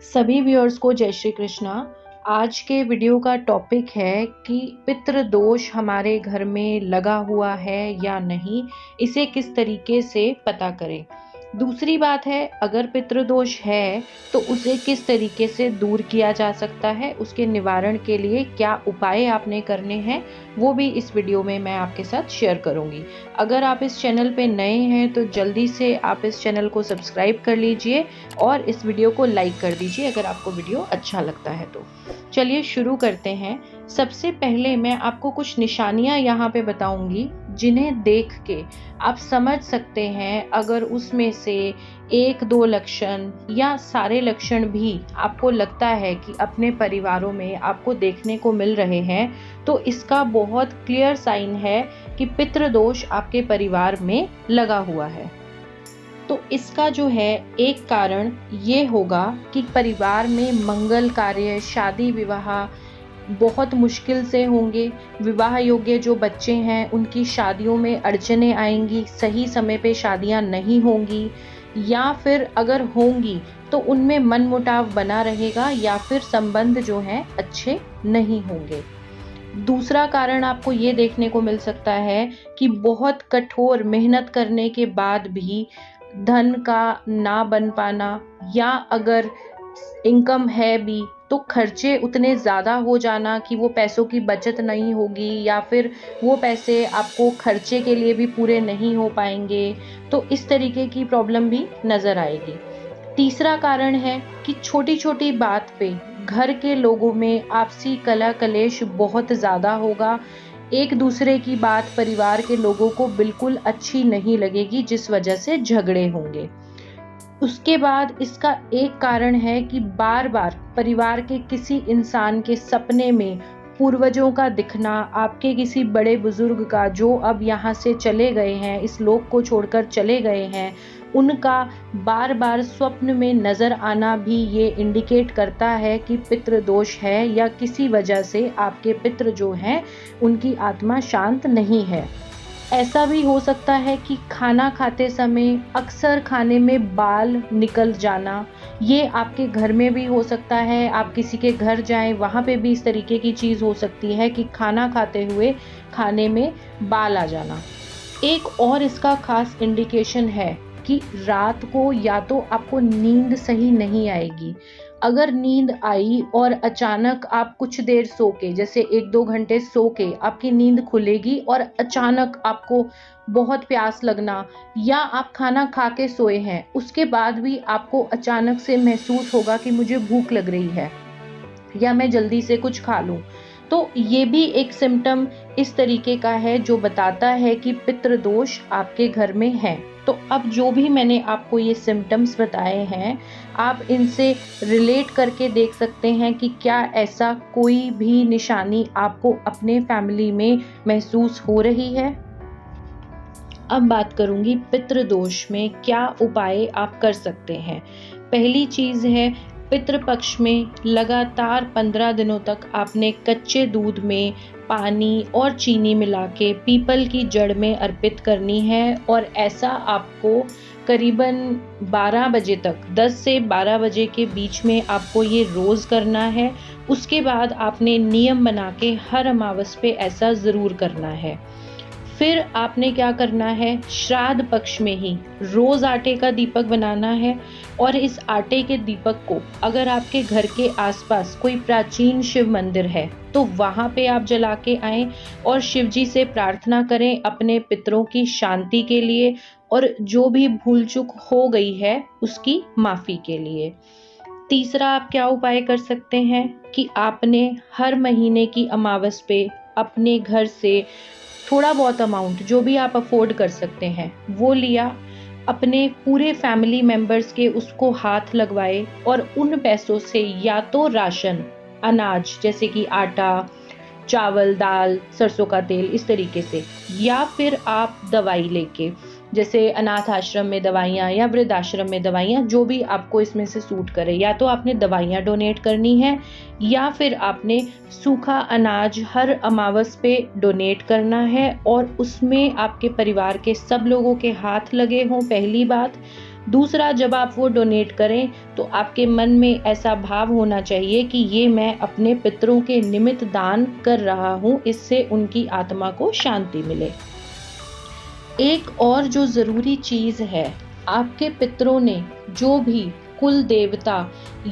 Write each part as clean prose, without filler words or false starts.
सभी व्यूअर्स को जय श्री कृष्णा। आज के वीडियो का टॉपिक है कि पितृ दोष हमारे घर में लगा हुआ है या नहीं, इसे किस तरीके से पता करें। दूसरी बात है, अगर पितृ दोष है तो उसे किस तरीके से दूर किया जा सकता है, उसके निवारण के लिए क्या उपाय आपने करने हैं, वो भी इस वीडियो में मैं आपके साथ शेयर करूंगी। अगर आप इस चैनल पे नए हैं तो जल्दी से आप इस चैनल को सब्सक्राइब कर लीजिए और इस वीडियो को लाइक कर दीजिए अगर आपको वीडियो अच्छा लगता है तो। चलिए शुरू करते हैं। सबसे पहले मैं आपको कुछ निशानियां यहाँ पे बताऊंगी जिन्हें देख के आप समझ सकते हैं, अगर उसमें से एक दो लक्षण या सारे लक्षण भी आपको लगता है कि अपने परिवारों में आपको देखने को मिल रहे हैं, तो इसका बहुत क्लियर साइन है कि पितृ दोष आपके परिवार में लगा हुआ है। तो इसका जो है एक कारण ये होगा कि परिवार में मंगल कार्य, शादी विवाह बहुत मुश्किल से होंगे। विवाह योग्य जो बच्चे हैं उनकी शादियों में अड़चनें आएंगी, सही समय पे शादियां नहीं होंगी, या फिर अगर होंगी तो उनमें मनमुटाव बना रहेगा या फिर संबंध जो हैं अच्छे नहीं होंगे। दूसरा कारण आपको ये देखने को मिल सकता है कि बहुत कठोर मेहनत करने के बाद भी धन का ना बन पाना, या अगर इनकम है भी तो खर्चे उतने ज़्यादा हो जाना कि वो पैसों की बचत नहीं होगी, या फिर वो पैसे आपको खर्चे के लिए भी पूरे नहीं हो पाएंगे। तो इस तरीके की प्रॉब्लम भी नज़र आएगी। तीसरा कारण है कि छोटी छोटी बात पे घर के लोगों में आपसी कला कलेश बहुत ज़्यादा होगा। एक दूसरे की बात परिवार के लोगों को बिल्कुल अच्छी नहीं लगेगी, जिस वजह से झगड़े होंगे। उसके बाद इसका एक कारण है कि बार बार परिवार के किसी इंसान के सपने में पूर्वजों का दिखना, आपके किसी बड़े बुजुर्ग का जो अब यहाँ से चले गए हैं, इस लोक को छोड़कर चले गए हैं, उनका बार बार स्वप्न में नजर आना भी ये इंडिकेट करता है कि पितृ दोष है, या किसी वजह से आपके पितृ जो हैं उनकी आत्मा शांत नहीं है। ऐसा भी हो सकता है कि खाना खाते समय अक्सर खाने में बाल निकल जाना, ये आपके घर में भी हो सकता है। आप किसी के घर जाएं, वहाँ पे भी इस तरीके की चीज़ हो सकती है कि खाना खाते हुए खाने में बाल आ जाना। एक और इसका खास इंडिकेशन है कि रात को या तो आपको नींद सही नहीं आएगी। अगर नींद आई और अचानक आप कुछ देर सो के, जैसे 1-2 घंटे सो के आपकी नींद खुलेगी और अचानक आपको बहुत प्यास लगना, या आप खाना खा के सोए हैं उसके बाद भी आपको अचानक से महसूस होगा कि मुझे भूख लग रही है या मैं जल्दी से कुछ खा लूं, तो ये भी एक सिम्टम इस तरीके का है जो बताता है कि पितृ दोष आपके घर में है। तो अब जो भी मैंने आपको ये सिम्टम्स बताए हैं, आप इनसे रिलेट करके देख सकते हैं कि क्या ऐसा कोई भी निशानी आपको अपने फैमिली में महसूस हो रही है। अब बात करूंगी पितृ दोष में क्या उपाय आप कर सकते हैं। पहली चीज है, पितृपक्ष में लगातार 15 दिनों तक आपने कच्चे दूध में पानी और चीनी मिला के पीपल की जड़ में अर्पित करनी है, और ऐसा आपको करीबन 12 बजे तक, 10 से 12 बजे के बीच में आपको ये रोज़ करना है। उसके बाद आपने नियम बना के हर अमावस पे ऐसा ज़रूर करना है। फिर आपने क्या करना है, श्राद्ध पक्ष में ही रोज आटे का दीपक बनाना है, और इस आटे के दीपक को अगर आपके घर के आसपास कोई प्राचीन शिव मंदिर है तो वहां पे आप जला के आएं और शिव जी से प्रार्थना करें अपने पितरों की शांति के लिए, और जो भी भूल चूक हो गई है उसकी माफी के लिए। तीसरा आप क्या उपाय कर सकते हैं कि आपने हर महीने की अमावस पे अपने घर से थोड़ा बहुत अमाउंट जो भी आप अफोर्ड कर सकते हैं वो लिया, अपने पूरे फैमिली मेंबर्स के उसको हाथ लगवाए, और उन पैसों से या तो राशन, अनाज जैसे कि आटा, चावल, दाल, सरसों का तेल, इस तरीके से, या फिर आप दवाई लेके, जैसे अनाथ आश्रम में दवाइयाँ या वृद्ध आश्रम में दवाइयाँ, जो भी आपको इसमें से सूट करे, या तो आपने दवाइयाँ डोनेट करनी है या फिर आपने सूखा अनाज हर अमावस पे डोनेट करना है, और उसमें आपके परिवार के सब लोगों के हाथ लगे हों, पहली बात। दूसरा, जब आप वो डोनेट करें तो आपके मन में ऐसा भाव होना चाहिए कि ये मैं अपने पितरों के निमित्त दान कर रहा हूँ, इससे उनकी आत्मा को शांति मिले। एक और जो ज़रूरी चीज़ है, आपके पितरों ने जो भी कुल देवता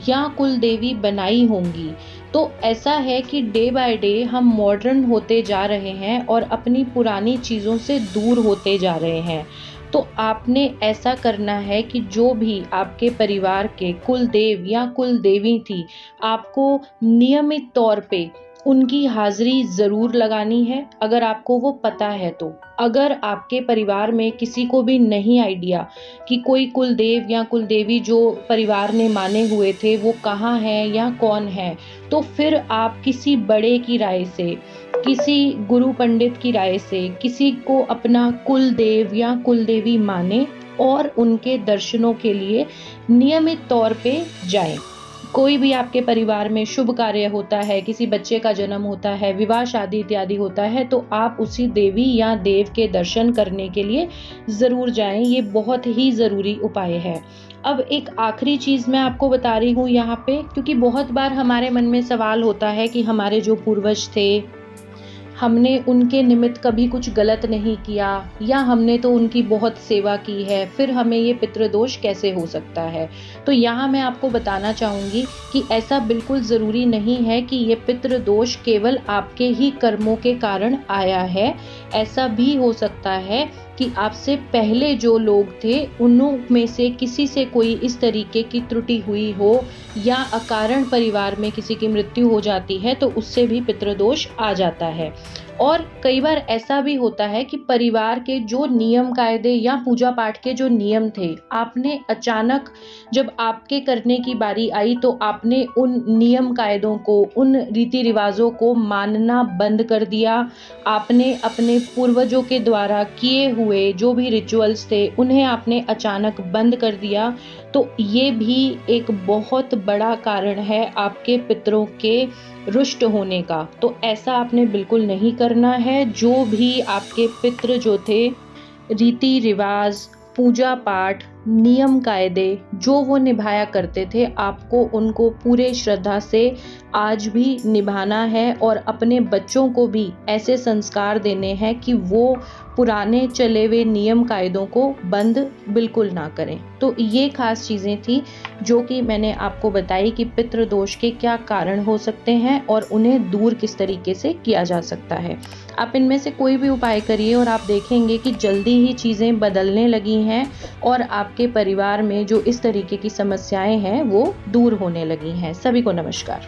या कुल देवी बनाई होंगी, तो ऐसा है कि डे बाय डे हम मॉडर्न होते जा रहे हैं और अपनी पुरानी चीज़ों से दूर होते जा रहे हैं। तो आपने ऐसा करना है कि जो भी आपके परिवार के कुल देव या कुल देवी थी, आपको नियमित तौर पे उनकी हाज़िरी ज़रूर लगानी है, अगर आपको वो पता है तो। अगर आपके परिवार में किसी को भी नहीं आइडिया कि कोई कुलदेव या कुलदेवी जो परिवार ने माने हुए थे वो कहाँ हैं या कौन है, तो फिर आप किसी बड़े की राय से, किसी गुरु पंडित की राय से किसी को अपना कुलदेव या कुलदेवी माने और उनके दर्शनों के लिए नियमित तौर पे जाएं। कोई भी आपके परिवार में शुभ कार्य होता है, किसी बच्चे का जन्म होता है, विवाह शादी इत्यादि होता है, तो आप उसी देवी या देव के दर्शन करने के लिए ज़रूर जाएं। ये बहुत ही ज़रूरी उपाय है। अब एक आखिरी चीज़ मैं आपको बता रही हूँ यहाँ पे, क्योंकि बहुत बार हमारे मन में सवाल होता है कि हमारे जो पूर्वज थे, हमने उनके निमित्त कभी कुछ गलत नहीं किया या हमने तो उनकी बहुत सेवा की है, फिर हमें ये पितृदोष कैसे हो सकता है। तो यहाँ मैं आपको बताना चाहूँगी कि ऐसा बिल्कुल ज़रूरी नहीं है कि ये पितृदोष केवल आपके ही कर्मों के कारण आया है। ऐसा भी हो सकता है कि आपसे पहले जो लोग थे उन्हों में से किसी से कोई इस तरीके की त्रुटि हुई हो या अकारण परिवार में किसी की मृत्यु हो जाती है, तो उससे भी पितृदोष आ जाता है। और कई बार ऐसा भी होता है कि परिवार के जो नियम कायदे या पूजा पाठ के जो नियम थे, आपने अचानक जब आपके करने की बारी आई तो आपने उन नियम कायदों को, उन रीति रिवाजों को मानना बंद कर दिया। आपने अपने पूर्वजों के द्वारा किए हुए जो भी रिचुअल्स थे उन्हें आपने अचानक बंद कर दिया। तो ये भी एक बहुत बड़ा कारण है आपके पितरों के रुष्ट होने का। तो ऐसा आपने बिल्कुल नहीं करना है। जो भी आपके पितृ जो थे, रीति रिवाज, पूजा पाठ, नियम कायदे जो वो निभाया करते थे, आपको उनको पूरे श्रद्धा से आज भी निभाना है और अपने बच्चों को भी ऐसे संस्कार देने हैं कि वो पुराने चले हुए नियम कायदों को बंद बिल्कुल ना करें। तो ये खास चीज़ें थी जो कि मैंने आपको बताई कि पितृदोष के क्या कारण हो सकते हैं और उन्हें दूर किस तरीके से किया जा सकता है। आप इनमें से कोई भी उपाय करिए और आप देखेंगे कि जल्दी ही चीज़ें बदलने लगी हैं और आपके परिवार में जो इस तरीके की समस्याएं हैं वो दूर होने लगी हैं। सभी को नमस्कार।